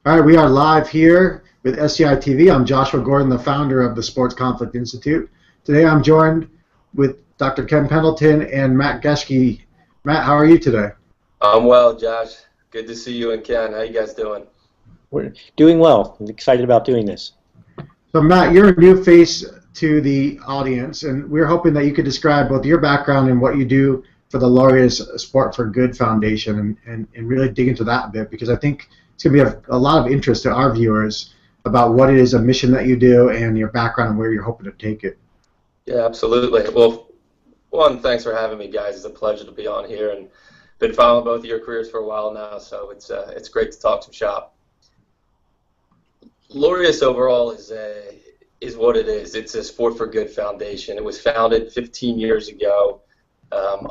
All right, we are live here with SCI TV. I'm Joshua Gordon, the founder of the Sports Conflict Institute. Today I'm joined with Dr. Ken Pendleton and Matt Geschke. Matt, how are you today? I'm well, Josh. Good to see you and Ken. How you guys doing? We're doing well. I'm excited about doing this. So Matt, you're a new face to the audience, and we're hoping that you could describe both your background and what you do for the Laureus Sport for Good Foundation and really dig into that a bit, because I think it's going to be a lot of interest to our viewers about what it is, a mission that you do, and your background and where you're hoping to take it. Yeah, absolutely. Well, one, thanks for having me, guys. It's a pleasure to be on here, and been following both of your careers for a while now, so it's great to talk some shop. Laureus overall is what it is. It's a Sport for Good foundation. It was founded 15 years ago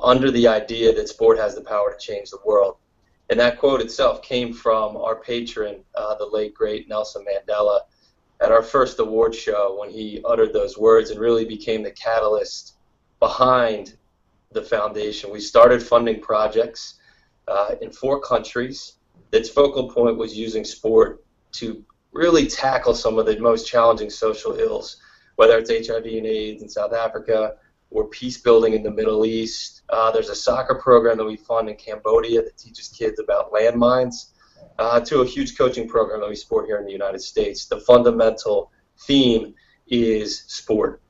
under the idea that sport has the power to change the world. And that quote itself came from our patron, the late, great Nelson Mandela, at our first award show when he uttered those words and really became the catalyst behind the foundation. We started funding projects in 4 countries. Its focal point was using sport to really tackle some of the most challenging social ills, whether it's HIV and AIDS in South Africa or peace building in the Middle East. There's a soccer program that we fund in Cambodia that teaches kids about landmines, to a huge coaching program that we support here in the United States. The fundamental theme is sport.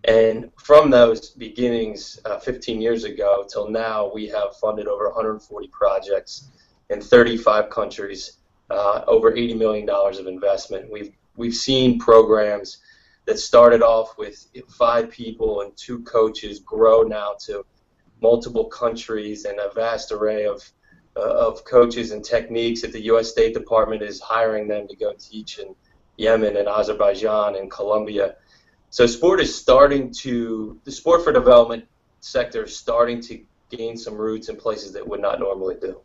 And from those beginnings 15 years ago till now, we have funded over 140 projects in 35 countries, over $80 million of investment. We've seen programs that started off with 5 people and 2 coaches grow now to multiple countries and a vast array of coaches and techniques that the U.S. State Department is hiring them to go teach in Yemen and Azerbaijan and Colombia. So the sport for development sector is starting to gain some roots in places that would not normally do.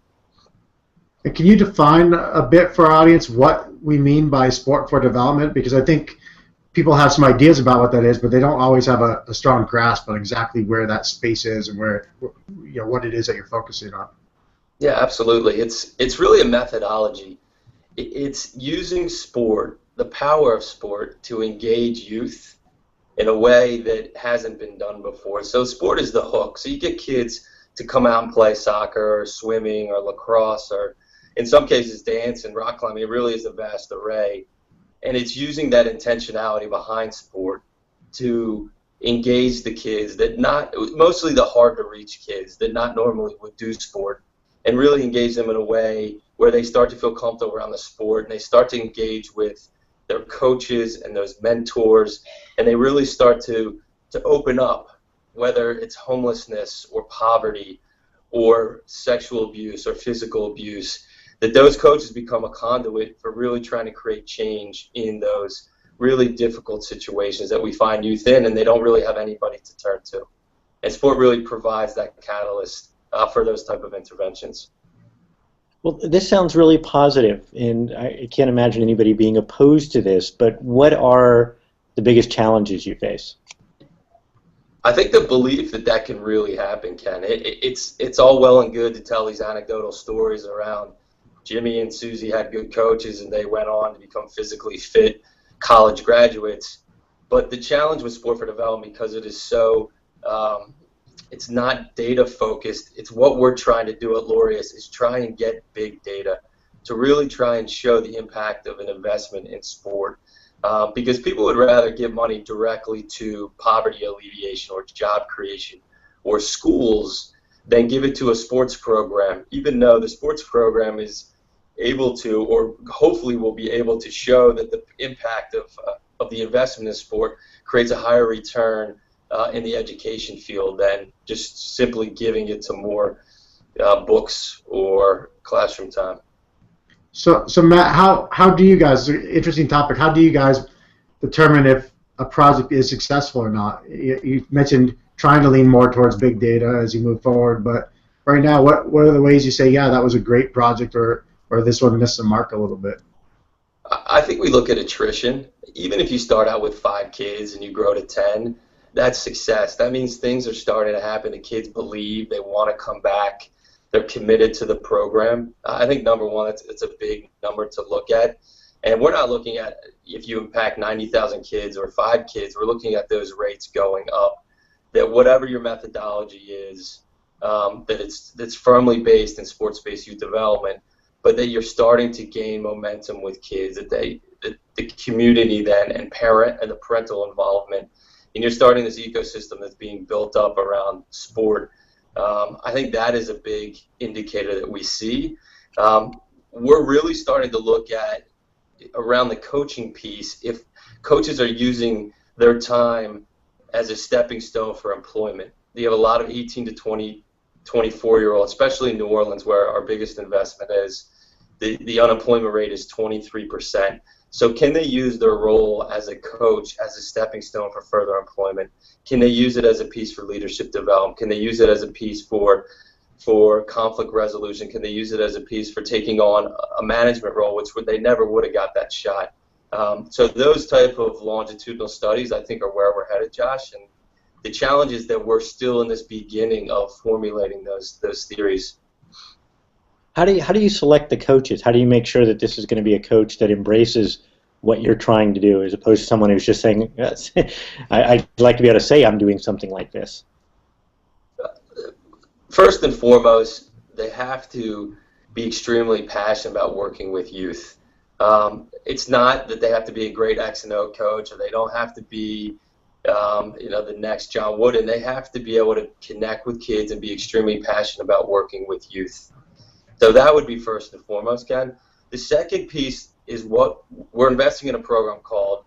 And can you define a bit for our audience what we mean by sport for development? Because I think people have some ideas about what that is, but they don't always have a strong grasp on exactly where that space is and where, what it is that you're focusing on. Yeah, absolutely. It's really a methodology. It's using sport, the power of sport, to engage youth in a way that hasn't been done before. So sport is the hook. So you get kids to come out and play soccer or swimming or lacrosse or in some cases dance and rock climbing. It really is a vast array. And it's using that intentionality behind sport to engage the kids mostly the hard to reach kids that not normally would do sport, and really engage them in a way where they start to feel comfortable around the sport and they start to engage with their coaches and those mentors, and they really start to open up, whether it's homelessness or poverty or sexual abuse or physical abuse, that those coaches become a conduit for really trying to create change in those really difficult situations that we find youth in, and they don't really have anybody to turn to. And sport really provides that catalyst for those type of interventions. Well, this sounds really positive, and I can't imagine anybody being opposed to this, but what are the biggest challenges you face? I think the belief that can really happen, Ken. It's all well and good to tell these anecdotal stories around Jimmy and Susie had good coaches and they went on to become physically fit college graduates. But the challenge with sport for development, because it is so, it's not data focused. It's what we're trying to do at Laureus is try and get big data to really try and show the impact of an investment in sport. Because people would rather give money directly to poverty alleviation or job creation or schools than give it to a sports program, even though the sports program is able to, or hopefully will be able to, show that the impact of the investment in sport creates a higher return in the education field than just simply giving it to more books or classroom time. So Matt, how do you guys, interesting topic, how do you guys determine if a project is successful or not? You mentioned trying to lean more towards big data as you move forward, but right now, what are the ways you say, yeah, that was a great project, or this one missed the mark a little bit? I think we look at attrition. Even if you start out with 5 kids and you grow to 10, that's success. That means things are starting to happen. The kids believe, they want to come back. they're committed to the program. I think number one, it's a big number to look at. And we're not looking at if you impact 90,000 kids or 5 kids. We're looking at those rates going up. That whatever your methodology is, that's firmly based in sports-based youth development, but that you're starting to gain momentum with kids, that the community then and the parental involvement, and you're starting this ecosystem that's being built up around sport. I think that is a big indicator that we see. We're really starting to look at around the coaching piece, if coaches are using their time as a stepping stone for employment. You have a lot of 18 to 24-year-olds, especially in New Orleans, where our biggest investment is. The unemployment rate is 23%. So can they use their role as a coach as a stepping stone for further employment? Can they use it as a piece for leadership development? Can they use it as a piece for conflict resolution? Can they use it as a piece for taking on a management role, which they never would have got that shot? So those type of longitudinal studies, I think, are where we're headed, Josh. And the challenge is that we're still in this beginning of formulating those theories. How do you select the coaches? How do you make sure that this is going to be a coach that embraces what you're trying to do, as opposed to someone who's just saying, yes, I'd like to be able to say I'm doing something like this? First and foremost, they have to be extremely passionate about working with youth. It's not that they have to be a great X and O coach, or they don't have to be the next John Wooden. They have to be able to connect with kids and be extremely passionate about working with youth. So that would be first and foremost, Ken. The second piece is what we're investing in a program called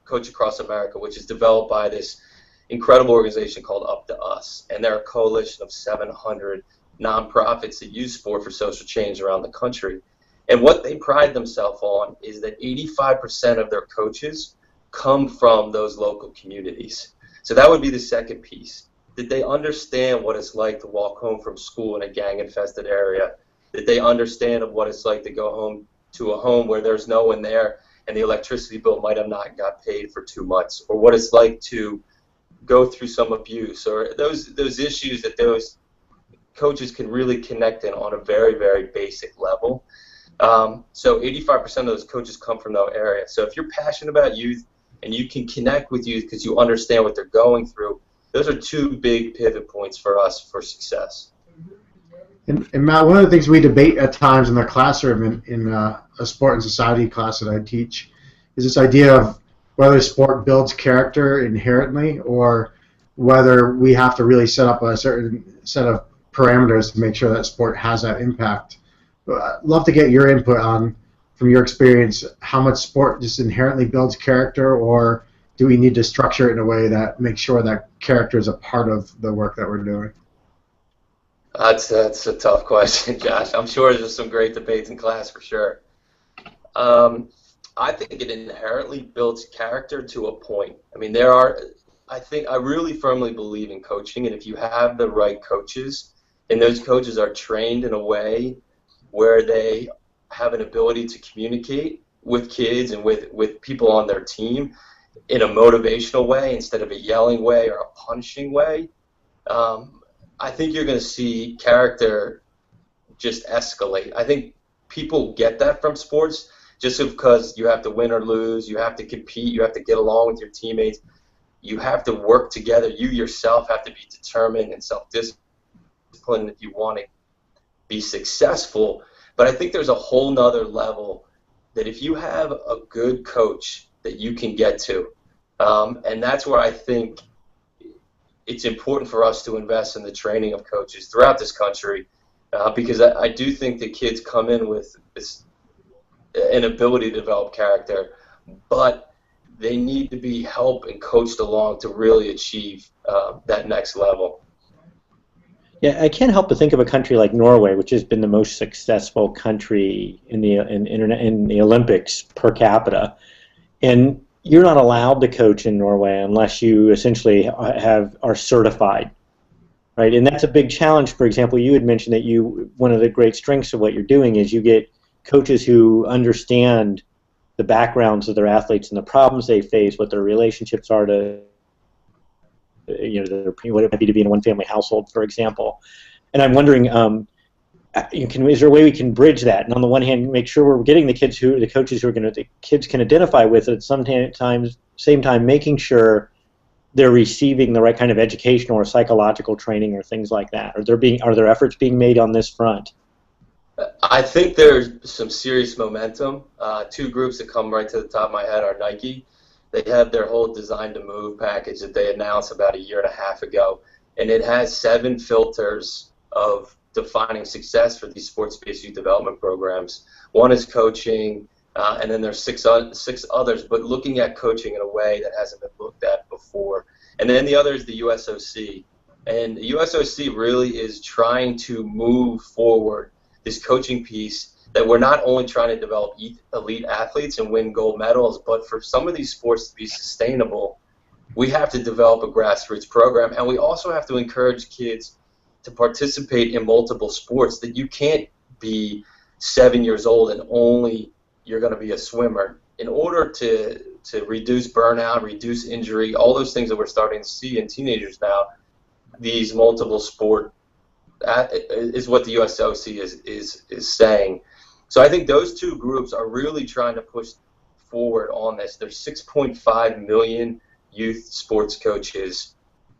Coach Across America, which is developed by this incredible organization called Up to Us. And they're a coalition of 700 nonprofits that use sport for social change around the country. And what they pride themselves on is that 85% of their coaches come from those local communities. So that would be the second piece, that they understand what it's like to walk home from school in a gang-infested area, that they understand of what it's like to go home to a home where there's no one there and the electricity bill might have not got paid for 2 months, or what it's like to go through some abuse, or those issues that those coaches can really connect in on a very, very basic level. So 85% of those coaches come from that area. So if you're passionate about youth and you can connect with youth because you understand what they're going through, those are 2 big pivot points for us for success. And Matt, one of the things we debate at times in the classroom in a sport and society class that I teach is this idea of whether sport builds character inherently or whether we have to really set up a certain set of parameters to make sure that sport has that impact. I'd love to get your input on, from your experience, how much sport just inherently builds character, or do we need to structure it in a way that makes sure that character is a part of the work that we're doing? That's a tough question, Josh. I'm sure there's some great debates in class for sure. I think it inherently builds character to a point. I mean, I really firmly believe in coaching, and if you have the right coaches, and those coaches are trained in a way where they have an ability to communicate with kids and with people on their team in a motivational way instead of a yelling way or a punishing way, I think you're going to see character just escalate. I think people get that from sports just because you have to win or lose, you have to compete, you have to get along with your teammates, you have to work together, you yourself have to be determined and self-disciplined if you want to be successful. But I think there's a whole nother level that if you have a good coach that you can get to, and that's where I think it's important for us to invest in the training of coaches throughout this country, because I do think that kids come in with an ability to develop character, but they need to be helped and coached along to really achieve that next level. Yeah, I can't help but think of a country like Norway, which has been the most successful country in the Olympics per capita, and you're not allowed to coach in Norway unless you essentially are certified, right? And that's a big challenge. For example, you had mentioned that one of the great strengths of what you're doing is you get coaches who understand the backgrounds of their athletes and the problems they face, what their relationships are to, what it might be to be in a one-family household, for example. And I'm wondering, is there a way we can bridge that? And on the one hand, make sure we're getting the kids the coaches who are the kids can identify with it. Sometimes, same time, making sure they're receiving the right kind of educational or psychological training or things like that. Are there efforts being made on this front? I think there's some serious momentum. Two groups that come right to the top of my head are Nike. They have their whole Design to Move package that they announced about 1.5 years ago, and it has 7 filters of defining success for these sports-based youth development programs. One is coaching, and then there's six others, but looking at coaching in a way that hasn't been looked at before. And then the other is the USOC. And the USOC really is trying to move forward this coaching piece that we're not only trying to develop elite athletes and win gold medals, but for some of these sports to be sustainable, we have to develop a grassroots program, and we also have to encourage kids to participate in multiple sports, that you can't be 7 years old and only you're going to be a swimmer. In order to reduce burnout, reduce injury, all those things that we're starting to see in teenagers now, these multiple sport is what the USOC is saying. So I think those two groups are really trying to push forward on this. There's 6.5 million youth sports coaches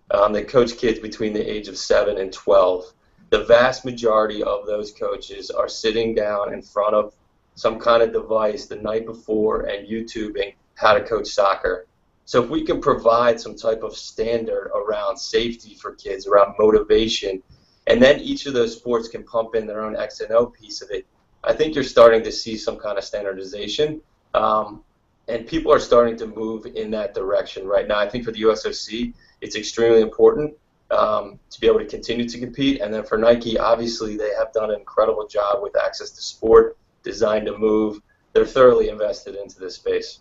that coach kids between the age of 7 and 12. The vast majority of those coaches are sitting down in front of some kind of device the night before and YouTubing how to coach soccer. So if we can provide some type of standard around safety for kids, around motivation, and then each of those sports can pump in their own X and O piece of it, I think you're starting to see some kind of standardization. And people are starting to move in that direction right now. I think for the USOC, it's extremely important to be able to continue to compete. And then for Nike, obviously, they have done an incredible job with access to sport, Design to Move. They're thoroughly invested into this space.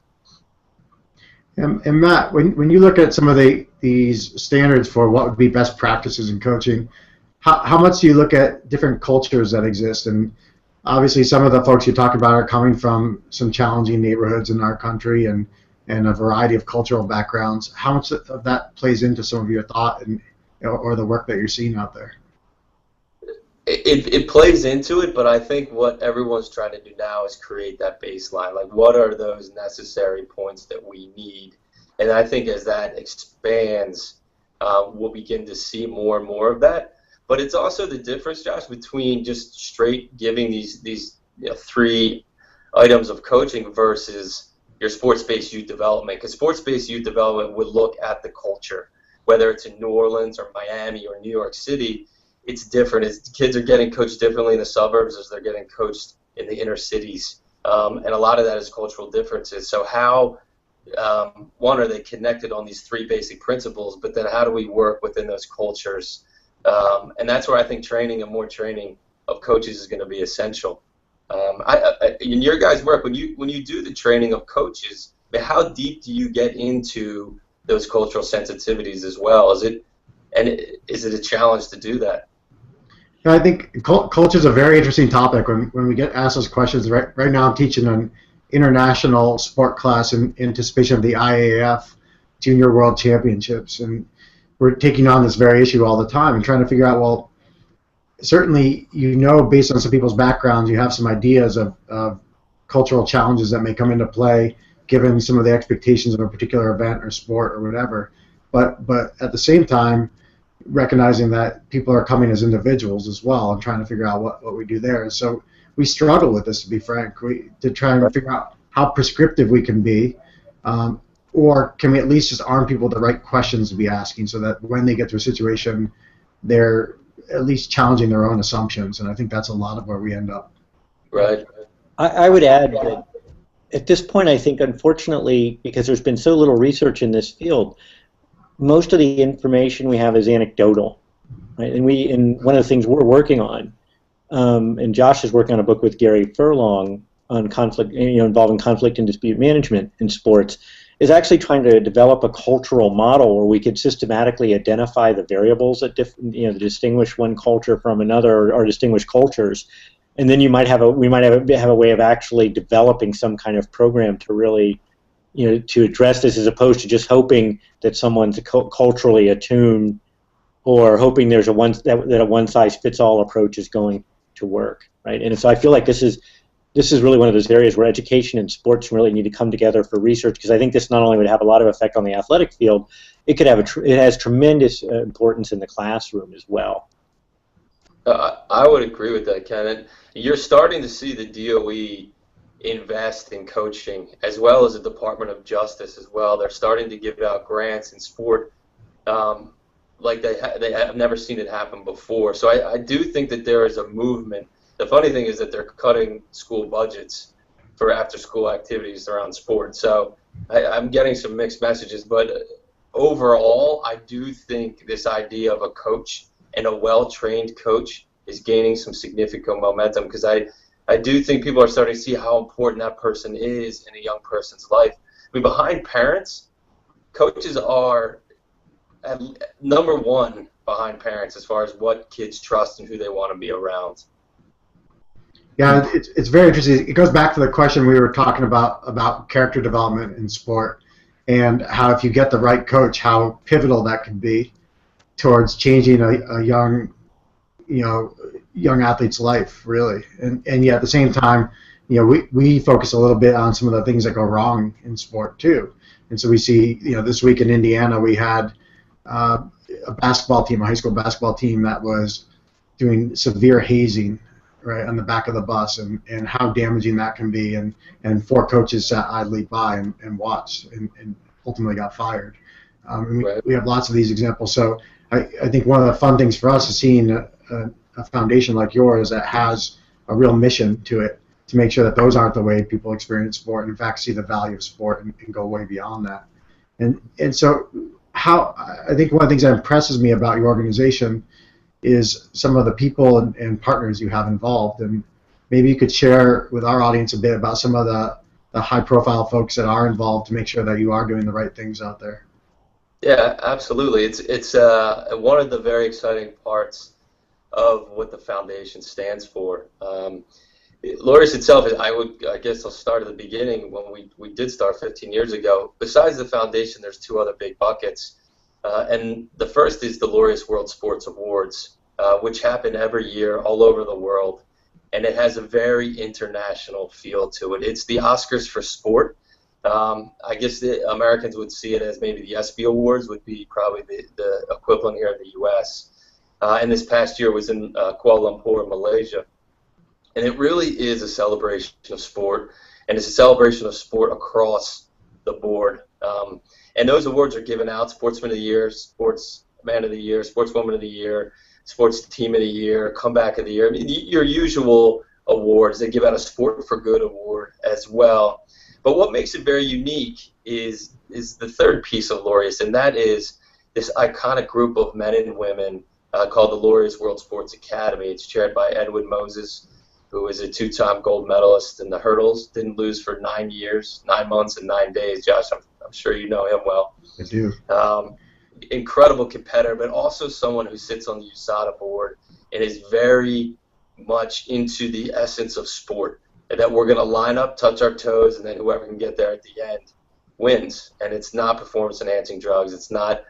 And Matt, when you look at some of these standards for what would be best practices in coaching, how much do you look at different cultures that exist? And obviously, some of the folks you talk about are coming from some challenging neighborhoods in our country and a variety of cultural backgrounds. How much of that plays into some of your thought or the work that you're seeing out there? It plays into it, but I think what everyone's trying to do now is create that baseline. Like, what are those necessary points that we need? And I think as that expands, we'll begin to see more and more of that. But it's also the difference, Josh, between just straight giving these 3 items of coaching versus your sports-based youth development. Because sports-based youth development would look at the culture, whether it's in New Orleans or Miami or New York City. It's different. Kids are getting coached differently in the suburbs as they're getting coached in the inner cities. And a lot of that is cultural differences. So how, one, are they connected on these 3 basic principles, but then how do we work within those cultures? And that's where I think training and more training of coaches is going to be essential. In your guys' work, when you do the training of coaches, how deep do you get into those cultural sensitivities as well? Is it a challenge to do that? I think culture is a very interesting topic. When we get asked those questions, right now I'm teaching an international sport class in anticipation of the IAAF Junior World Championships, and we're taking on this very issue all the time and trying to figure out, well, certainly, based on some people's backgrounds, you have some ideas of cultural challenges that may come into play given some of the expectations of a particular event or sport or whatever. But at the same time, recognizing that people are coming as individuals as well and trying to figure out what we do there. So we struggle with this, to be frank, to try and figure out how prescriptive we can be, or can we at least just arm people with the right questions to be asking so that when they get to a situation, they're at least challenging their own assumptions. And I think that's a lot of where we end up. Right. I would add that at this point, I think, unfortunately, because there's been so little research in this field, most of the information we have is anecdotal, right? And one of the things we're working on, and Josh is working on a book with Gary Furlong on conflict, involving conflict and dispute management in sports, is actually trying to develop a cultural model where we could systematically identify the variables that distinguish one culture from another, or distinguish cultures, and then we might have a way of actually developing some kind of program to really, to address this, as opposed to just hoping that someone's culturally attuned, or hoping there's that a one-size-fits-all approach is going to work, right? And so I feel like this is really one of those areas where education and sports really need to come together for research, because I think this not only would have a lot of effect on the athletic field, it could have it has tremendous importance in the classroom as well. I would agree with that, Ken. And you're starting to see the DOE invest in coaching, as well as the Department of Justice as well. They're starting to give out grants in sport like they have never seen it happen before. So I do think that there is a movement. The funny thing is that they're cutting school budgets for after-school activities around sport. So I'm getting some mixed messages, but overall, I do think this idea of a coach and a well-trained coach is gaining some significant momentum, because I do think people are starting to see how important that person is in a young person's life. I mean, behind parents, coaches are number one behind parents as far as what kids trust and who they want to be around. Yeah, it's very interesting. It goes back to the question we were talking about character development in sport, and how if you get the right coach, how pivotal that can be towards changing a young athlete's life, really. And yet at the same time, we focus a little bit on some of the things that go wrong in sport too. And so we see, this week in Indiana, we had a basketball team, a high school basketball team, that was doing severe hazing right on the back of the bus, and how damaging that can be. And 4 coaches sat idly by and watched and ultimately got fired. And we have lots of these examples. So I think one of the fun things for us is seeing a foundation like yours that has a real mission to it, to make sure that those aren't the way people experience sport, and in fact see the value of sport and go way beyond that. And so I think one of the things that impresses me about your organization is some of the people and partners you have involved. And maybe you could share with our audience a bit about some of the high-profile folks that are involved, to make sure that you are doing the right things out there. Yeah, absolutely. It's one of the very exciting parts of what the foundation stands for. Laureus itself, I guess I'll start at the beginning. When we did start 15 years ago, besides the foundation, there's 2 other big buckets. And the first is the Laureus World Sports Awards, which happen every year all over the world. And it has a very international feel to it. It's the Oscars for sport. I guess the Americans would see it as maybe the ESPY Awards would be probably the equivalent here in the U.S. And this past year was in Kuala Lumpur, Malaysia. And it really is a celebration of sport, and it's a celebration of sport across the board. And those awards are given out: Sportsman of the Year, Sportsman of the Year, Sportswoman of the Year, Sports Team of the Year, Comeback of the Year. I mean, your usual awards. They give out a Sport for Good award as well. But what makes it very unique is the third piece of Laureus, and that is this iconic group of men and women called the Laureus World Sports Academy. It's chaired by Edwin Moses, who is a 2-time gold medalist in the hurdles. Didn't lose for 9 years, 9 months, and 9 days. Josh, I'm sure you know him well. I do. Incredible competitor, but also someone who sits on the USADA board and is very much into the essence of sport, and that we're going to line up, touch our toes, and then whoever can get there at the end wins. And it's not performance-enhancing drugs. It's not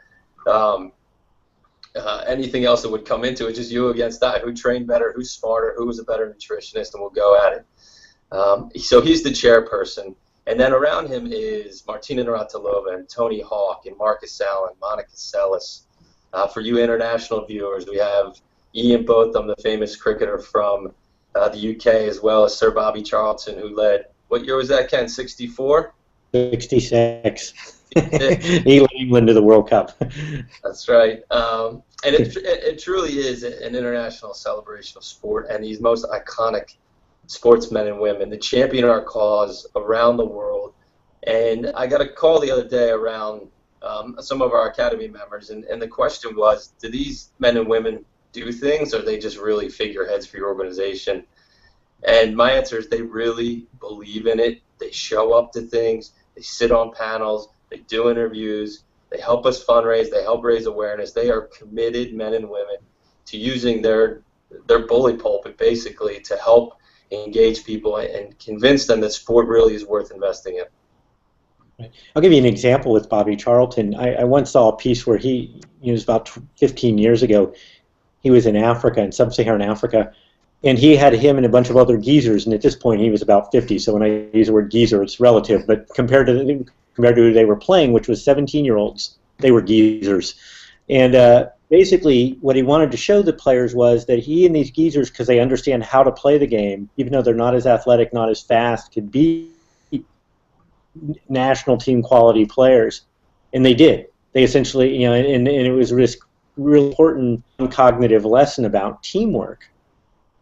anything else that would come into it. Just you against that. Who trained better? Who's smarter? Who was a better nutritionist? And we'll go at it. So he's the chairperson. And then around him is Martina Navratilova and Tony Hawk and Marcus Allen, Monica Seles. For you international viewers, we have Ian Botham, the famous cricketer from the UK, as well as Sir Bobby Charlton, who led, what year was that, Ken, 64? 66. He led England to the World Cup. That's right. And it truly is an international celebration of sport, and these most iconic sportsmen and women that champion our cause around the world. And I got a call the other day around some of our Academy members, and the question was, do these men and women do things, or are they just really figureheads for your organization? And my answer is they really believe in it. They show up to things. They sit on panels. They do interviews. They help us fundraise. They help raise awareness. They are committed men and women to using their bully pulpit, basically, to help engage people and convince them that sport really is worth investing in. Right. I'll give you an example with Bobby Charlton. I once saw a piece where it was about 15 years ago. He was in Africa, in sub-Saharan Africa, And he had him and a bunch of other geezers, and at this point he was about 50. So when I use the word geezer, it's relative. But compared to who they were playing, which was 17-year-olds, they were geezers. And basically, what he wanted to show the players was that he and these geezers, because they understand how to play the game, even though they're not as athletic, not as fast, could be national team quality players, and they did. They essentially, you know, and it was this real important cognitive lesson about teamwork.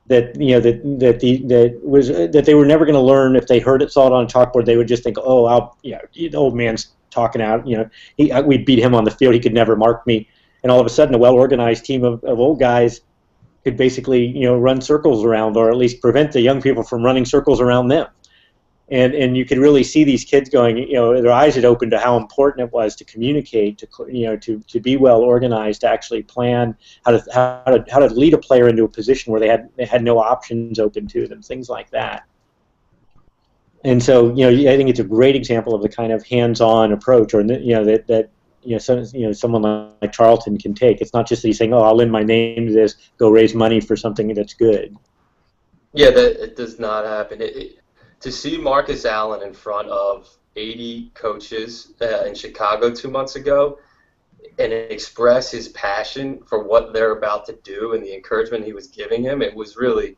That, you know, that they were never going to learn if they heard it, saw it on a chalkboard. They would just think, oh, the old man's talking out. You know, we'd beat him on the field. He could never mark me. And all of a sudden, a well-organized team of old guys could basically, you know, run circles around, or at least prevent the young people from running circles around them. And you could really see these kids going, you know, their eyes had opened to how important it was to communicate, to be well organized, to actually plan how to lead a player into a position where they had no options open to them, things like that. And so, you know, I think it's a great example of the kind of hands-on approach, or, you know, that someone like Charlton can take. It's not just that he's saying, oh, I'll lend my name to this, go raise money for something that's good. Yeah, that it does not happen. To see Marcus Allen in front of 80 coaches in Chicago 2 months ago and express his passion for what they're about to do and the encouragement he was giving him, it was really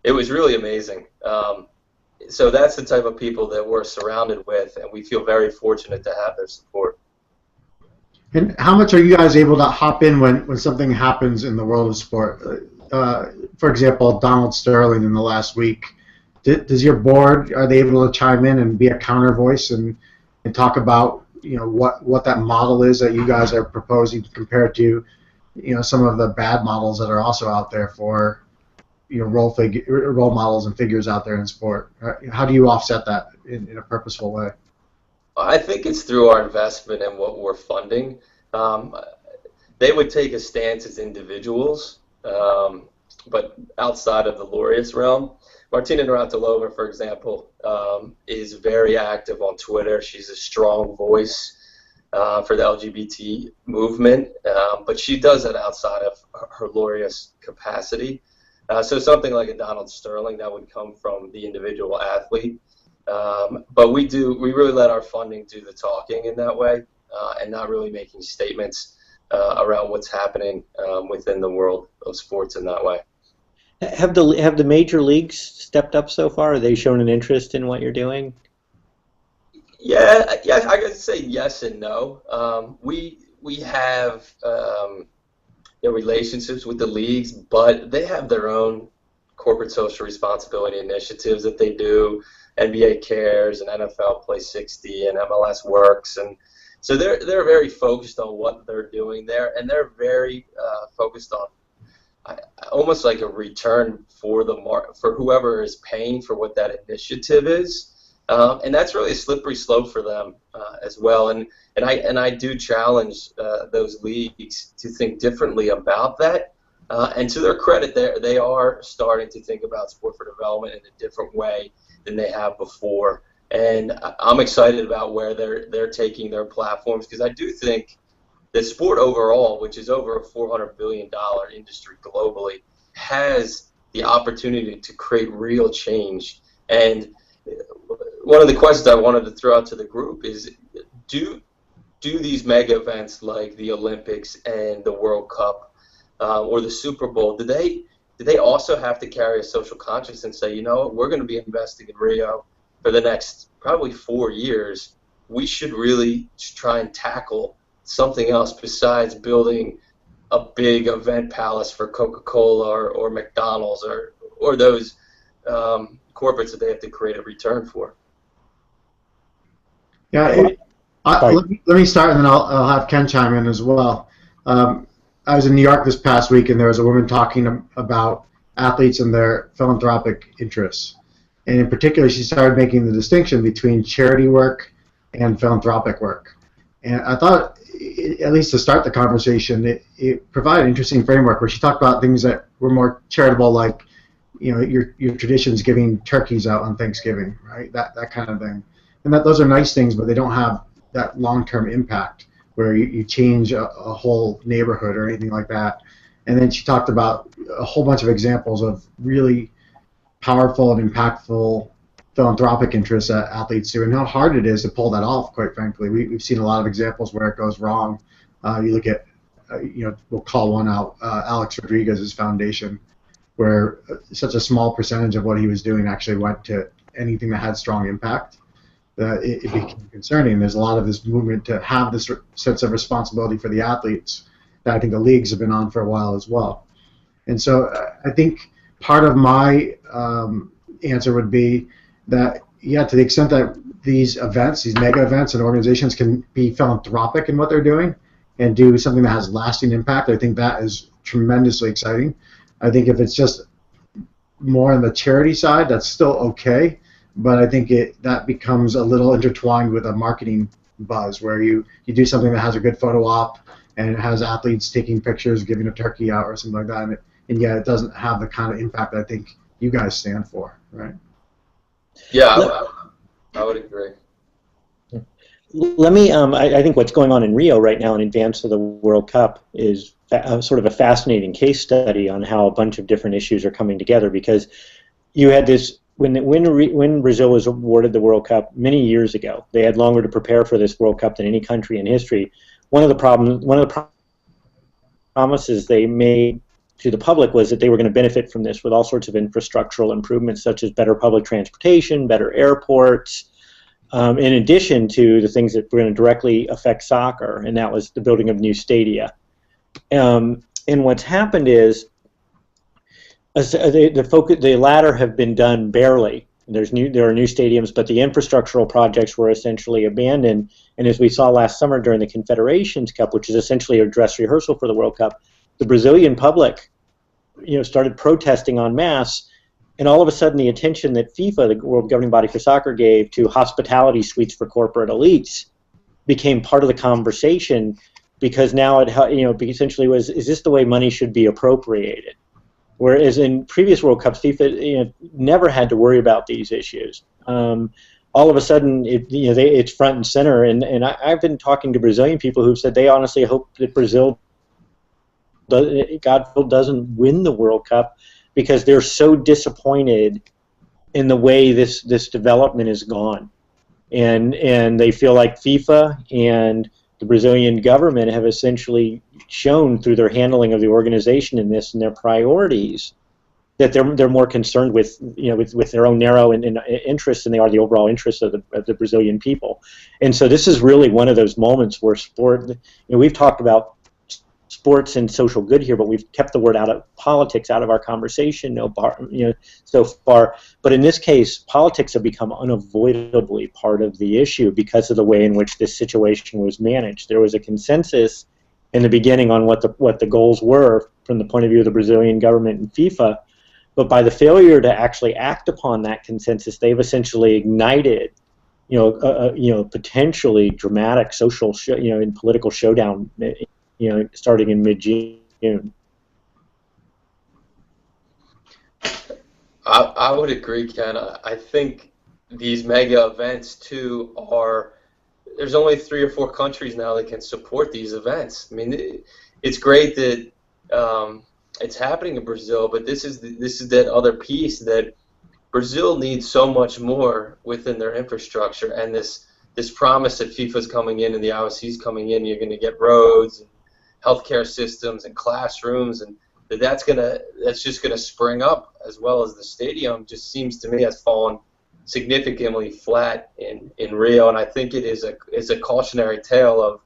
amazing. So that's the type of people that we're surrounded with, and we feel very fortunate to have their support. And how much are you guys able to hop in when something happens in the world of sport? For example, Donald Sterling in the last week. Does your board, are they able to chime in and be a counter voice and talk about, you know, what that model is that you guys are proposing compared to, you know, some of the bad models that are also out there for, you know, role models and figures out there in sport? How do you offset that in a purposeful way? I think it's through our investment and what we're funding. They would take a stance as individuals, but outside of the Laureus realm. Martina Navratilova, for example, is very active on Twitter. She's a strong voice for the LGBT movement, but she does it outside of her Laureus capacity. So something like a Donald Sterling, that would come from the individual athlete. But we really let our funding do the talking in that way, and not really making statements around what's happening within the world of sports in that way. Have the major leagues stepped up so far? Are they shown an interest in what you're doing? Yeah, I could say yes and no. We have relationships with the leagues, but they have their own corporate social responsibility initiatives that they do. NBA Cares and NFL Play 60 and MLS Works, and so they're very focused on what they're doing there, and they're very focused on almost like a return for for whoever is paying for what that initiative is, and that's really a slippery slope for them as well. And I do challenge those leagues to think differently about that. And to their credit, they are starting to think about sport for development in a different way than they have before. And I'm excited about where they're taking their platforms, because I do think the sport overall, which is over a $400 billion industry globally, has the opportunity to create real change. And one of the questions I wanted to throw out to the group is, do these mega events like the Olympics and the World Cup or the Super Bowl, do they also have to carry a social conscience and say, you know, we're going to be investing in Rio for the next probably 4 years. We should really try and tackle something else besides building a big event palace for Coca-Cola or McDonald's or those corporates that they have to create a return for. Yeah, let me start, and then I'll have Ken chime in as well. I was in New York this past week, and there was a woman talking about athletes and their philanthropic interests. And in particular, she started making the distinction between charity work and philanthropic work. And I thought, at least to start the conversation, it provided an interesting framework where she talked about things that were more charitable, like, you know, your traditions giving turkeys out on Thanksgiving, right? That kind of thing. And those are nice things, but they don't have that long-term impact where you change a whole neighborhood or anything like that. And then she talked about a whole bunch of examples of really powerful and impactful philanthropic interests that athletes do, and how hard it is to pull that off, quite frankly. We've seen a lot of examples where it goes wrong. You look at, we'll call one out, Alex Rodriguez's foundation, where such a small percentage of what he was doing actually went to anything that had strong impact. It became concerning. There's a lot of this movement to have this sense of responsibility for the athletes that I think the leagues have been on for a while as well. And so I think part of my answer would be that, yeah, to the extent that these events, these mega events and organizations can be philanthropic in what they're doing and do something that has lasting impact, I think that is tremendously exciting. I think if it's just more on the charity side, that's still okay, but I think that becomes a little intertwined with a marketing buzz where you do something that has a good photo op and it has athletes taking pictures, giving a turkey out or something like that, and yet it doesn't have the kind of impact that I think you guys stand for, right? Yeah, I would agree. Let me, I think what's going on in Rio right now in advance of the World Cup is sort of a fascinating case study on how a bunch of different issues are coming together, because you had this, when Brazil was awarded the World Cup many years ago, they had longer to prepare for this World Cup than any country in history. One of the promises they made to the public was that they were going to benefit from this with all sorts of infrastructural improvements, such as better public transportation, better airports, in addition to the things that were going to directly affect soccer, and that was the building of new stadia. And what's happened is the latter have been done barely. There are new stadiums, but the infrastructural projects were essentially abandoned. And as we saw last summer during the Confederations Cup, which is essentially a dress rehearsal for the World Cup, the Brazilian public, started protesting en masse, and all of a sudden the attention that FIFA, the world governing body for soccer, gave to hospitality suites for corporate elites became part of the conversation, because now it essentially was, is this the way money should be appropriated? Whereas in previous World Cups, FIFA never had to worry about these issues. All of a sudden, it's front and center, and I've been talking to Brazilian people who've said they honestly hope that Brazil, God doesn't win the World Cup, because they're so disappointed in the way this development has gone, and they feel like FIFA and the Brazilian government have essentially shown through their handling of the organization in this and their priorities that they're more concerned with with their own narrow interests than they are the overall interests of the Brazilian people. And so this is really one of those moments where sport. We've talked about sports and social good here, but we've kept the word out of politics out of our conversation so far. But in this case, politics have become unavoidably part of the issue because of the way in which this situation was managed. There was a consensus in the beginning on what the goals were from the point of view of the Brazilian government and FIFA, but by the failure to actually act upon that consensus, they've essentially ignited potentially dramatic social and political showdown starting in mid-June. I would agree, Ken. I think these mega events too there's only 3 or 4 countries now that can support these events. I mean, it's great that it's happening in Brazil, but this is that other piece that Brazil needs so much more within their infrastructure, and this promise that FIFA's coming in and the IOC's coming in, you're going to get roads and healthcare systems and classrooms, and that's just gonna spring up, as well as the stadium just seems to me has fallen significantly flat in Rio, and I think it is a cautionary tale of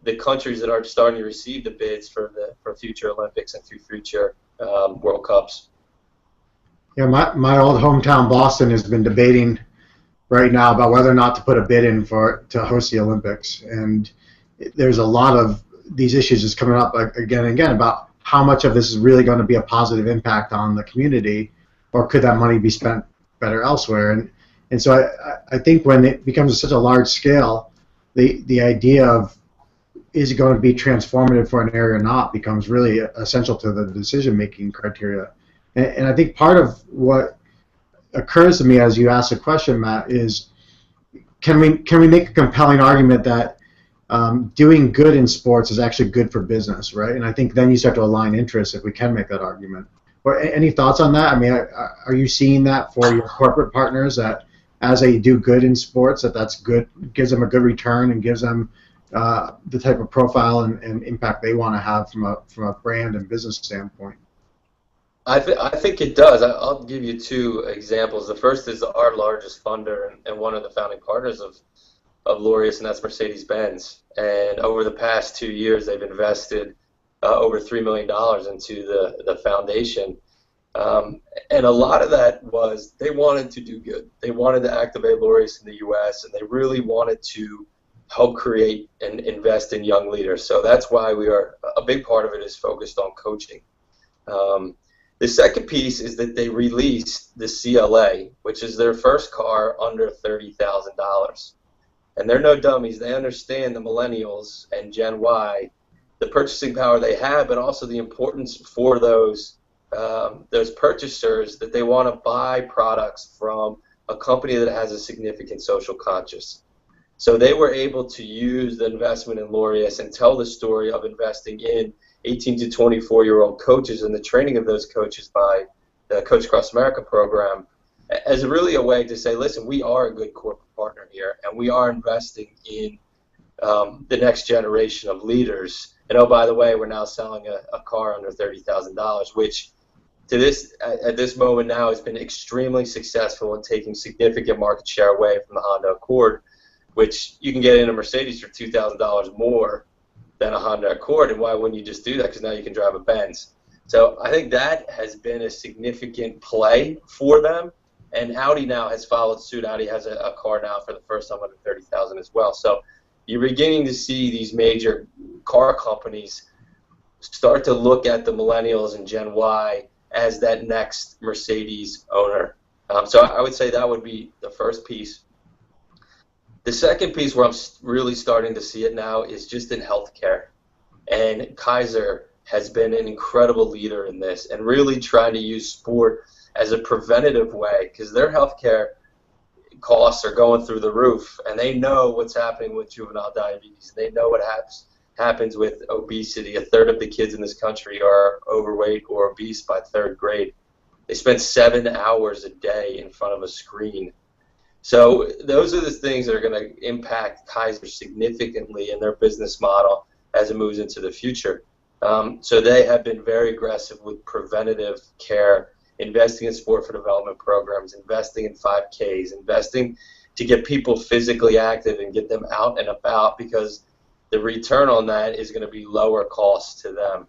the countries that are starting to receive the bids for future Olympics and future World Cups. Yeah, my old hometown Boston has been debating right now about whether or not to put a bid in to host the Olympics, and there's a lot of these issues just coming up again and again about how much of this is really going to be a positive impact on the community, or could that money be spent better elsewhere? And so I think when it becomes such a large scale, the idea of is it going to be transformative for an area or not becomes really essential to the decision-making criteria. And I think part of what occurs to me as you ask the question, Matt, is can we make a compelling argument that doing good in sports is actually good for business, right? And I think then you start to align interests if we can make that argument. Or any thoughts on that? I mean, are you seeing that for your corporate partners, that as they do good in sports, that's good, gives them a good return and gives them the type of profile and impact they want to have from a brand and business standpoint? I think it does. I'll give you two examples. The first is our largest funder and one of the founding partners of Laureus, and that's Mercedes-Benz. And over the past 2 years, they've invested over $3 million into the foundation. And a lot of that was they wanted to do good. They wanted to activate Laureus in the U.S., and they really wanted to help create and invest in young leaders. So that's why a big part of it is focused on coaching. The second piece is that they released the CLA, which is their first car under $30,000. And they're no dummies. They understand the millennials and Gen Y, the purchasing power they have, but also the importance for those purchasers that they want to buy products from a company that has a significant social conscience. So they were able to use the investment in Laureus and tell the story of investing in 18 to 24-year-old coaches and the training of those coaches by the Coach Across America program as really a way to say, listen, we are a good corporate partner here, and we are investing in the next generation of leaders. And oh, by the way, we're now selling a car under $30,000, which at this moment now has been extremely successful in taking significant market share away from the Honda Accord, which you can get in a Mercedes for $2,000 more than a Honda Accord. And why wouldn't you just do that? Because now you can drive a Benz. So I think that has been a significant play for them. And Audi now has followed suit. Audi has a car now for the first time under $30,000 as well. So you're beginning to see these major car companies start to look at the millennials and Gen Y as that next Mercedes owner. So I would say that would be the first piece. The second piece where I'm really starting to see it now is just in healthcare. And Kaiser has been an incredible leader in this and really trying to use sport as a preventative way, because their healthcare costs are going through the roof, and they know what's happening with juvenile diabetes. They know what happens with obesity. A third of the kids in this country are overweight or obese by third grade. They spend 7 hours a day in front of a screen. So those are the things that are going to impact Kaiser significantly in their business model as it moves into the future. So they have been very aggressive with preventative care, investing in sport for development programs, investing in 5Ks, investing to get people physically active and get them out and about, because the return on that is going to be lower cost to them.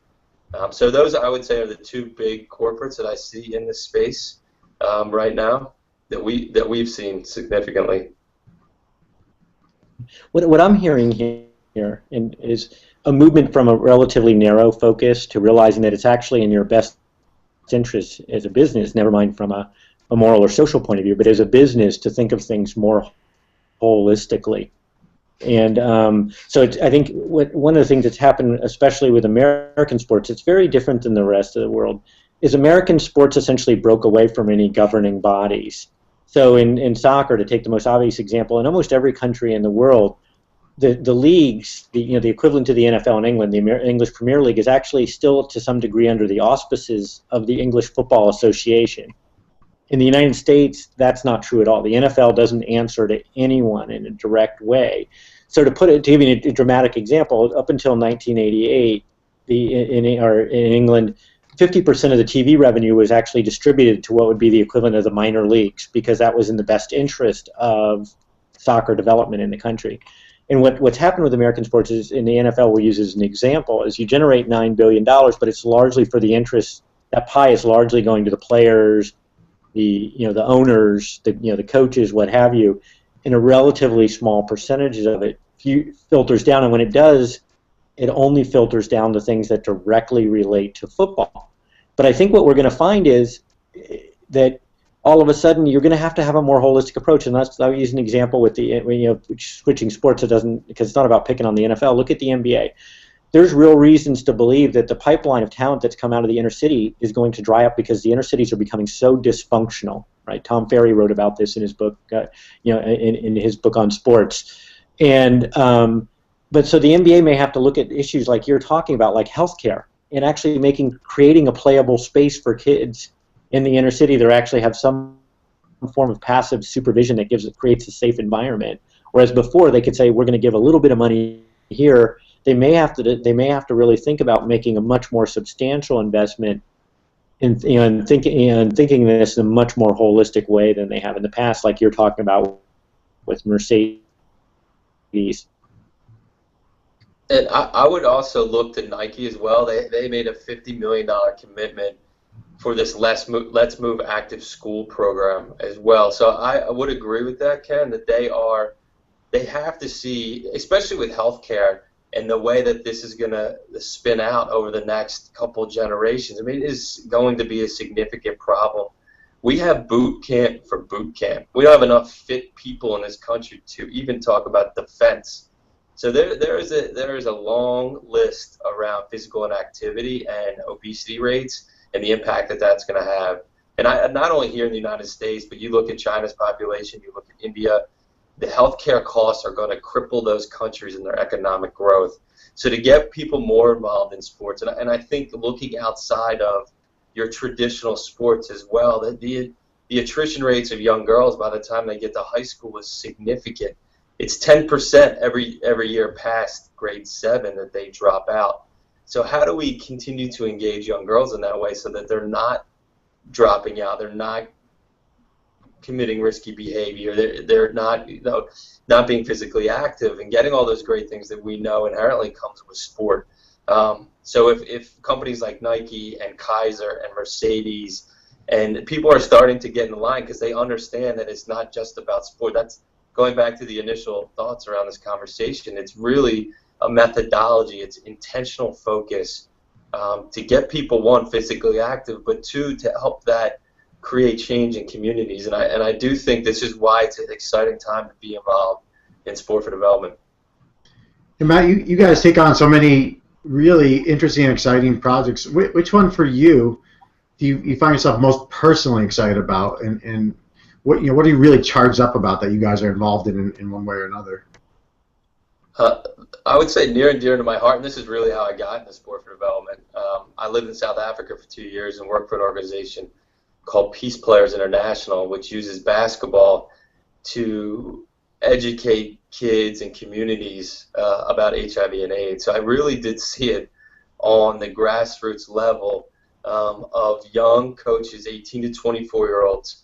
So those, I would say, are the two big corporates that I see in this space right now that we've seen significantly. What I'm hearing here is a movement from a relatively narrow focus to realizing that it's actually in your best interest as a business, never mind from a moral or social point of view, but as a business to think of things more holistically. And so I think one of the things that's happened, especially with American sports, it's very different than the rest of the world, is American sports essentially broke away from any governing bodies. So in soccer, to take the most obvious example, in almost every country in the world, the leagues, the equivalent to the NFL in England, the English Premier League, is actually still to some degree under the auspices of the English Football Association. In the United States, that's not true at all. The NFL doesn't answer to anyone in a direct way. So to give you a dramatic example, up until 1988, in England, 50% of the TV revenue was actually distributed to what would be the equivalent of the minor leagues, because that was in the best interest of soccer development in the country. And what's happened with American sports is, in the NFL we'll use as an example, is you generate $9 billion, but it's largely for the interest. That pie is largely going to the players, the owners, the coaches, what have you, and a relatively small percentage of it filters down. And when it does, it only filters down to things that directly relate to football. But I think what we're going to find is that all of a sudden you're going to have a more holistic approach. And I'll use an example with switching sports. Because it's not about picking on the NFL. Look at the NBA. There's real reasons to believe that the pipeline of talent that's come out of the inner city is going to dry up, because the inner cities are becoming so dysfunctional. Right? Tom Ferry wrote about this in his book, in his book on sports, and But so the NBA may have to look at issues like you're talking about, like healthcare, and actually creating a playable space for kids in the inner city that actually have some form of passive supervision that creates a safe environment. Whereas before they could say, we're going to give a little bit of money here. They may have to really think about making a much more substantial investment in thinking this in a much more holistic way than they have in the past, like you're talking about with Mercedes. And I would also look to Nike as well. They made a $50 million commitment for this Let's Move Active School program as well. So I would agree with that, Ken, that they have to see, especially with healthcare and the way that this is going to spin out over the next couple generations. I mean, it is going to be a significant problem. We have boot camp for boot camp. We don't have enough fit people in this country to even talk about defense. So there is a long list around physical inactivity and obesity rates and the impact that that's going to have. And not only here in the United States, but you look at China's population, you look at India, the healthcare costs are going to cripple those countries in their economic growth. So to get people more involved in sports, and I think looking outside of your traditional sports as well, that the attrition rates of young girls by the time they get to high school is significant. It's 10% every year past grade 7 that they drop out. So how do we continue to engage young girls in that way so that they're not dropping out, they're not committing risky behavior, they're not not being physically active and getting all those great things that we know inherently comes with sport. So if companies like Nike and Kaiser and Mercedes and people are starting to get in line because they understand that it's not just about sport. That's going back to the initial thoughts around this conversation. It's really a methodology. It's intentional focus to get people, one, physically active, but two, to help that create change in communities. And I do think this is why it's an exciting time to be involved in sport for development. And Matt, you guys take on so many really interesting and exciting projects. Which one for you do you find yourself most personally excited about, and what are you really charged up about that you guys are involved in one way or another? I would say near and dear to my heart, and this is really how I got into sport for development. I lived in South Africa for 2 years and worked for an organization called PeacePlayers International, which uses basketball to educate kids and communities about HIV and AIDS. So I really did see it on the grassroots level of young coaches, 18 to 24-year-olds,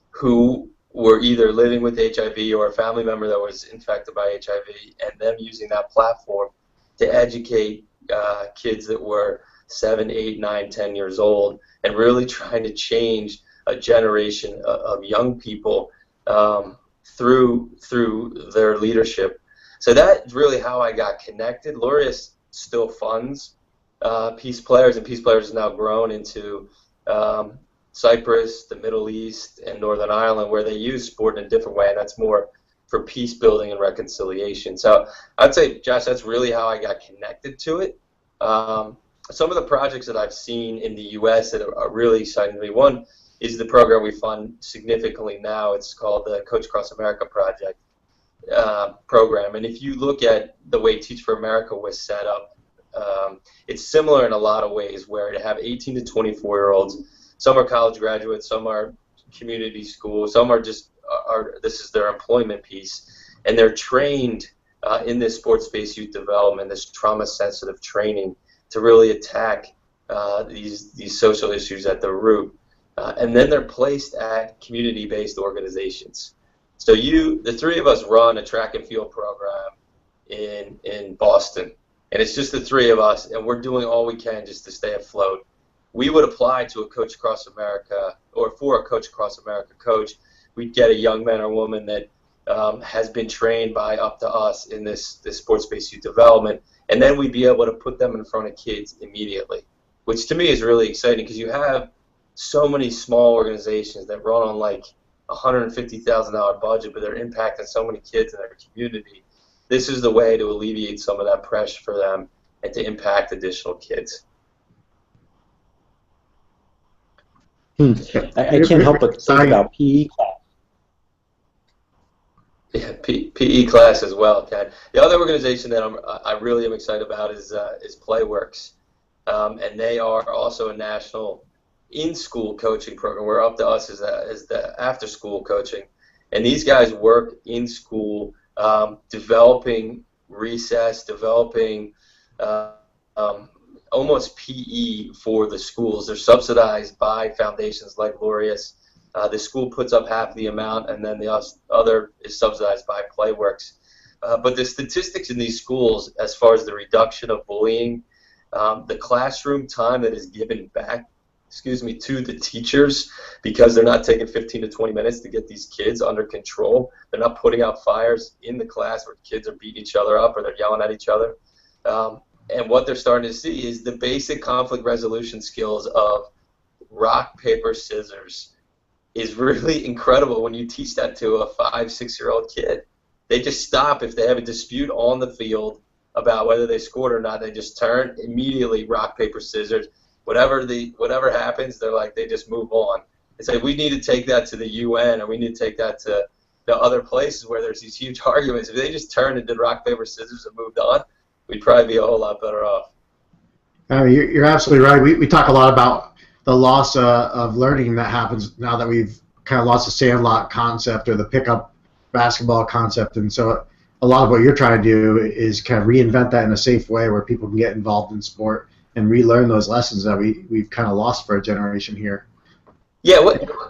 who were either living with HIV or a family member that was infected by HIV, and them using that platform to educate kids that were 7, 8, 9, 10 years old, and really trying to change a generation of young people through their leadership. So that's really how I got connected. Laureus still funds PeacePlayers, and PeacePlayers has now grown into Cyprus, the Middle East, and Northern Ireland, where they use sport in a different way, and that's more for peace building and reconciliation. So I'd say, Josh, that's really how I got connected to it. Some of the projects that I've seen in the U.S. that are really exciting to me, one is the program we fund significantly now. It's called the Coach Across America Project program. And if you look at the way Teach for America was set up, it's similar in a lot of ways, where to have 18 to 24-year-olds, some are college graduates, some are community school, some are just, this is their employment piece, and they're trained in this sports-based youth development, this trauma-sensitive training to really attack these social issues at the root. And then they're placed at community-based organizations. So the three of us run a track and field program in Boston, and it's just the three of us, and we're doing all we can just to stay afloat. We would apply to a Coach Across America, or for a Coach Across America coach, we'd get a young man or woman that has been trained by up to us in this sports-based youth development, and then we'd be able to put them in front of kids immediately, which to me is really exciting, because you have so many small organizations that run on like $150,000 budget, but they're impacting so many kids in their community. This is the way to alleviate some of that pressure for them and to impact additional kids. I can't help but think about PE class. Yeah, PE class as well, Ken. The other organization that I really am excited about is Playworks, and they are also a national in-school coaching program. We're up to us as the after-school coaching, and these guys work in school, developing recess, developing almost PE for the schools. They're subsidized by foundations like Laureus. The school puts up half the amount, and then the other is subsidized by Playworks. But the statistics in these schools, as far as the reduction of bullying, the classroom time that is given back, to the teachers, because they're not taking 15 to 20 minutes to get these kids under control. They're not putting out fires in the class where kids are beating each other up or they're yelling at each other. And what they're starting to see is the basic conflict resolution skills of rock, paper, scissors is really incredible when you teach that to a 5-6-year-old kid. They just stop if they have a dispute on the field about whether they scored or not. They just turn immediately, rock, paper, scissors. Whatever happens, they're like, they just move on. It's like, we need to take that to the UN, or we need to take that to the other places where there's these huge arguments. If they just turned and did rock, paper, scissors and moved on, we'd probably be a whole lot better off. You're absolutely right. We talk a lot about the loss of learning that happens now that we've kind of lost the sandlot concept or the pickup basketball concept. And so a lot of what you're trying to do is kind of reinvent that in a safe way where people can get involved in sport and relearn those lessons that we've kind of lost for a generation here. Yeah,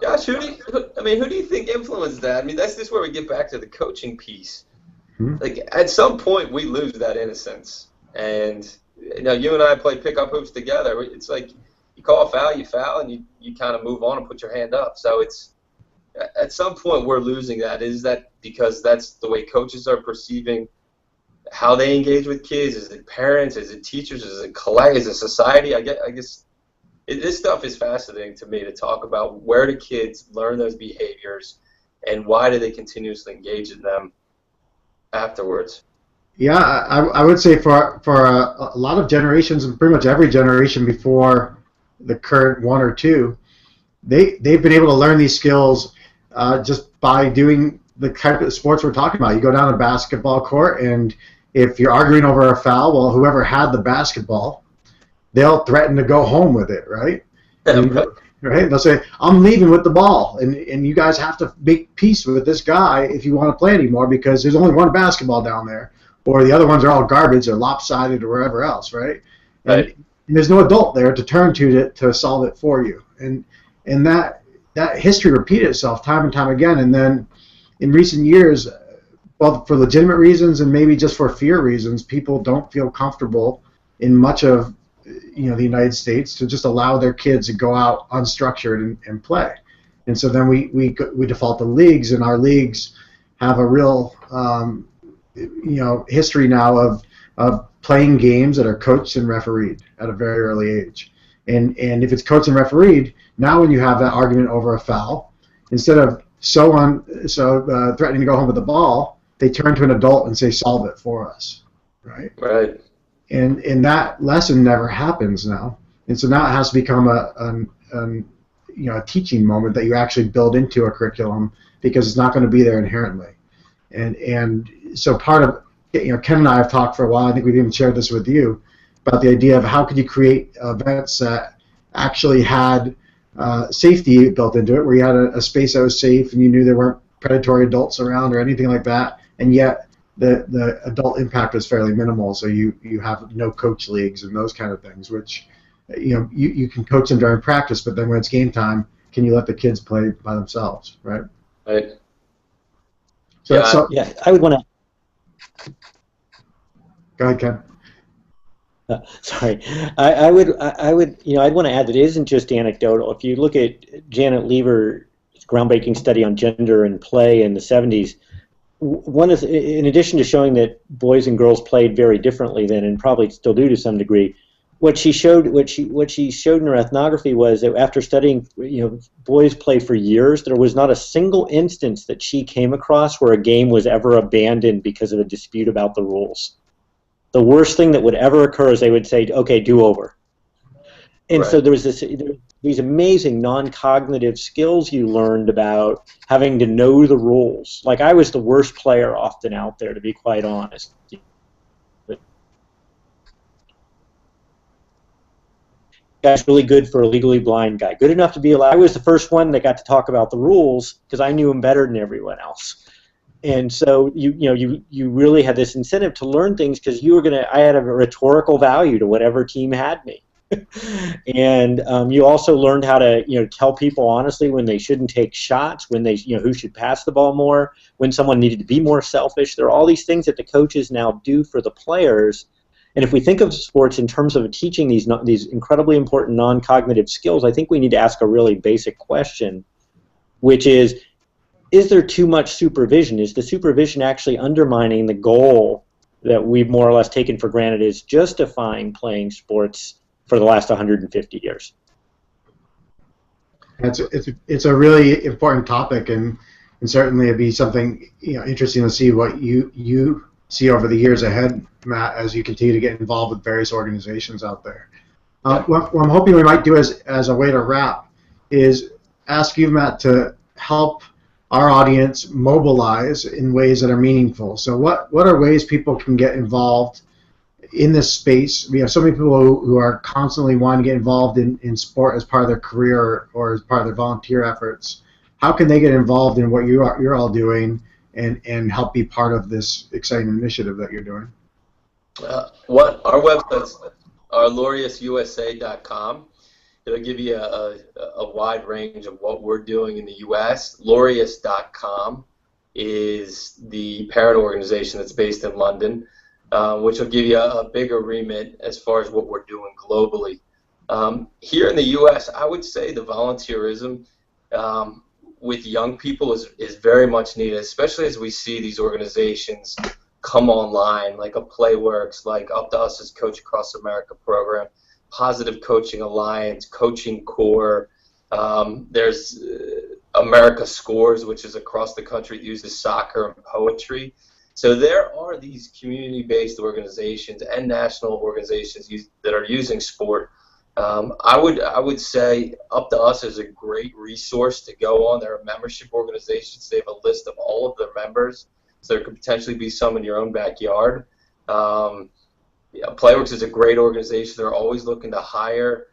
Josh, who do you think influenced that? I mean, that's just where we get back to the coaching piece. Mm-hmm. Like, at some point, we lose that innocence. And, you and I play pickup hoops together. It's like, you call a foul, you foul, and you kind of move on and put your hand up. So it's, at some point, we're losing that. Is that because that's the way coaches are perceiving how they engage with kids? Is it parents? Is it teachers? Is it society? I guess this stuff is fascinating to me to talk about. Where do kids learn those behaviors, and why do they continuously engage in them afterwards? Yeah, I would say for a lot of generations, and pretty much every generation before the current one or two, they've been able to learn these skills just by doing the type of sports we're talking about. You go down a basketball court, and if you're arguing over a foul, well, whoever had the basketball, they'll threaten to go home with it, right? Right? They'll say, I'm leaving with the ball, and you guys have to make peace with this guy if you want to play anymore, because there's only one basketball down there, or the other ones are all garbage or lopsided or wherever else, right? And there's no adult there to turn to solve it for you. And that history repeated itself time and time again. And then in recent years, both for legitimate reasons and maybe just for fear reasons, people don't feel comfortable in much of the United States to just allow their kids to go out unstructured and play. And so then we default to leagues, and our leagues have a real history now of playing games that are coached and refereed at a very early age. And if it's coached and refereed, now when you have that argument over a foul, instead of threatening to go home with the ball, they turn to an adult and say, solve it for us, right? Right. And that lesson never happens now. And so now it has to become a teaching moment that you actually build into a curriculum, because it's not going to be there inherently. And so part of, Ken and I have talked for a while, I think we've even shared this with you, about the idea of how could you create events that actually had safety built into it, where you had a space that was safe and you knew there weren't predatory adults around or anything like that, and yet the adult impact was fairly minimal. So you have no coach leagues and those kind of things, which you can coach them during practice, but then when it's game time, can you let the kids play by themselves, right? Right. So I would want to. Go ahead, Ken. Sorry, I'd want to add that it isn't just anecdotal. If you look at Janet Lever's groundbreaking study on gender and play in the 70s, in addition to showing that boys and girls played very differently then, and probably still do to some degree, what she showed in her ethnography was that after studying, boys play for years, there was not a single instance that she came across where a game was ever abandoned because of a dispute about the rules. The worst thing that would ever occur is they would say, okay, do over. And Right. so there was these amazing non-cognitive skills you learned about having to know the rules. Like I was the worst player often out there, to be quite honest. Guy's really good for a legally blind guy. Good enough to be allowed. I was the first one that got to talk about the rules because I knew him better than everyone else. And so you really had this incentive to learn things because I had a rhetorical value to whatever team had me. And you also learned how to tell people honestly when they shouldn't take shots, when they who should pass the ball more, when someone needed to be more selfish. There are all these things that the coaches now do for the players. And if we think of sports in terms of teaching these incredibly important non-cognitive skills, I think we need to ask a really basic question, which is there too much supervision? Is the supervision actually undermining the goal that we've more or less taken for granted is justifying playing sports for the last 150 years? It's a really important topic, and certainly it'd be something interesting to see what you see over the years ahead, Matt, as you continue to get involved with various organizations out there. What I'm hoping we might do as a way to wrap is ask you, Matt, to help our audience mobilize in ways that are meaningful. So what are ways people can get involved in this space? We have so many people who are constantly wanting to get involved in sport as part of their career or as part of their volunteer efforts. How can they get involved in what you're all doing and help be part of this exciting initiative that you're doing? What our websites are LaureusUSA.com. It'll give you a wide range of what we're doing in the U.S. Laureus.com is the parent organization that's based in London, which will give you a bigger remit as far as what we're doing globally. Here in the U.S., I would say the volunteerism with young people is very much needed, especially as we see these organizations come online, like a PlayWorks, like Up to Us's Coach Across America program, Positive Coaching Alliance, Coaching Core. There's America Scores, which is across the country, uses soccer and poetry. So there are these community-based organizations and national organizations that are using sport. I would say Up to Us is a great resource to go on. They're a membership organizations. They have a list of all of their members, so there could potentially be some in your own backyard. PlayWorks is a great organization. They're always looking to hire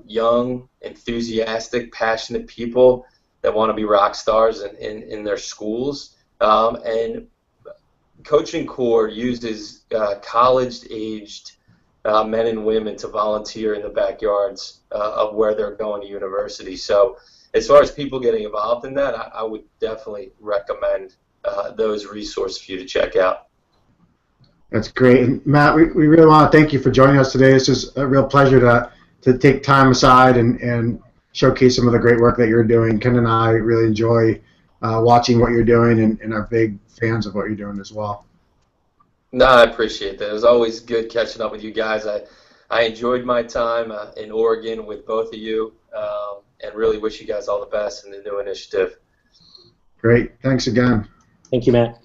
young, enthusiastic, passionate people that want to be rock stars in their schools. And Coaching Core uses college-aged men and women to volunteer in the backyards of where they're going to university. So as far as people getting involved in that, I would definitely recommend those resources for you to check out. That's great. And Matt, we really want to thank you for joining us today. It's just a real pleasure to take time aside and showcase some of the great work that you're doing. Ken and I really enjoy watching what you're doing and are big fans of what you're doing as well. No, I appreciate that. It was always good catching up with you guys. I enjoyed my time in Oregon with both of you, and really wish you guys all the best in the new initiative. Great. Thanks again. Thank you, Matt.